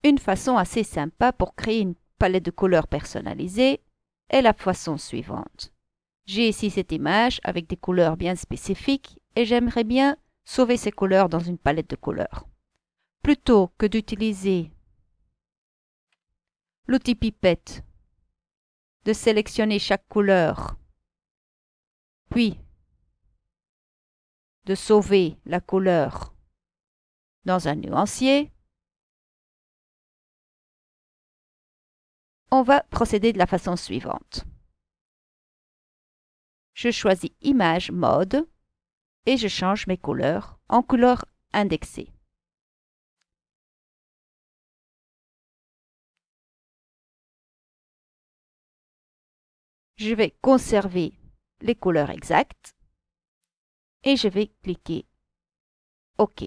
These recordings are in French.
Une façon assez sympa pour créer une palette de couleurs personnalisée est la façon suivante. J'ai ici cette image avec des couleurs bien spécifiques et j'aimerais bien sauver ces couleurs dans une palette de couleurs. Plutôt que d'utiliser l'outil pipette, de sélectionner chaque couleur, puis de sauver la couleur dans un nuancier, on va procéder de la façon suivante. Je choisis Image Mode et je change mes couleurs en couleurs indexées. Je vais conserver les couleurs exactes et je vais cliquer OK.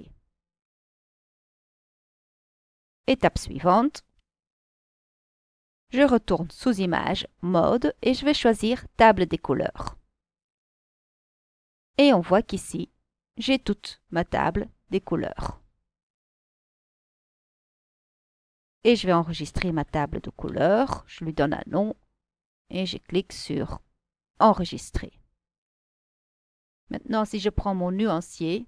Étape suivante. Je retourne sous Image, Mode et je vais choisir Table des couleurs. Et on voit qu'ici, j'ai toute ma table des couleurs. Et je vais enregistrer ma table de couleurs. Je lui donne un nom et je clique sur Enregistrer. Maintenant, si je prends mon nuancier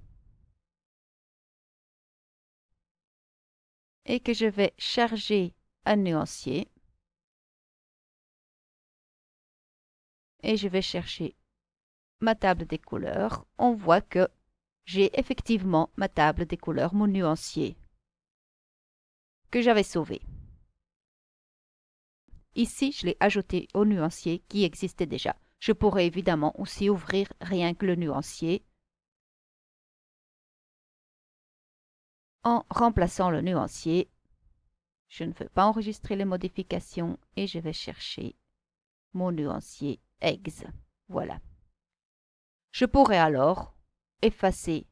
et que je vais charger un nuancier et je vais chercher ma table des couleurs, on voit que j'ai effectivement ma table des couleurs, mon nuancier que j'avais sauvé. Ici, je l'ai ajouté au nuancier qui existait déjà. Je pourrais évidemment aussi ouvrir rien que le nuancier en remplaçant le nuancier. Je ne veux pas enregistrer les modifications et je vais chercher mon nuancier Eggs. Voilà. Je pourrais alors effacer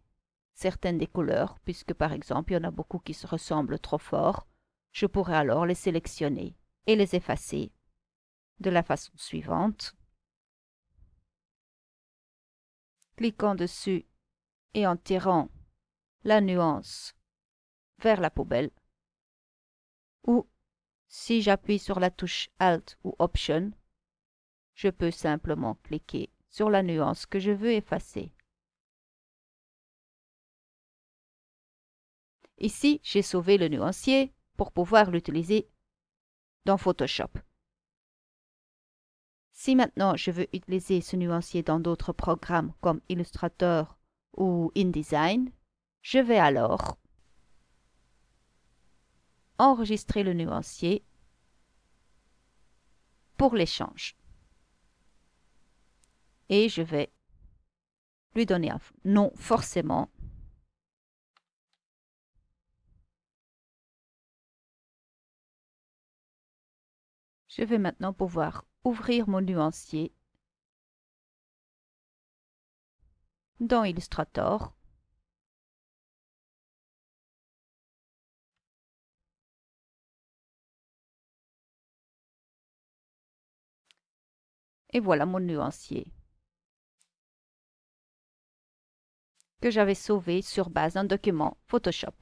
certaines des couleurs, puisque par exemple, il y en a beaucoup qui se ressemblent trop fort. Je pourrais alors les sélectionner et les effacer de la façon suivante. Cliquant dessus et en tirant la nuance vers la poubelle. Ou si j'appuie sur la touche Alt ou Option, je peux simplement cliquer sur la nuance que je veux effacer. Ici, j'ai sauvé le nuancier pour pouvoir l'utiliser dans Photoshop. Si maintenant je veux utiliser ce nuancier dans d'autres programmes comme Illustrator ou InDesign, je vais alors enregistrer le nuancier pour l'échange. Et je vais lui donner un nom forcément. Je vais maintenant pouvoir ouvrir mon nuancier dans Illustrator. Et voilà mon nuancier que j'avais sauvé sur base d'un document Photoshop.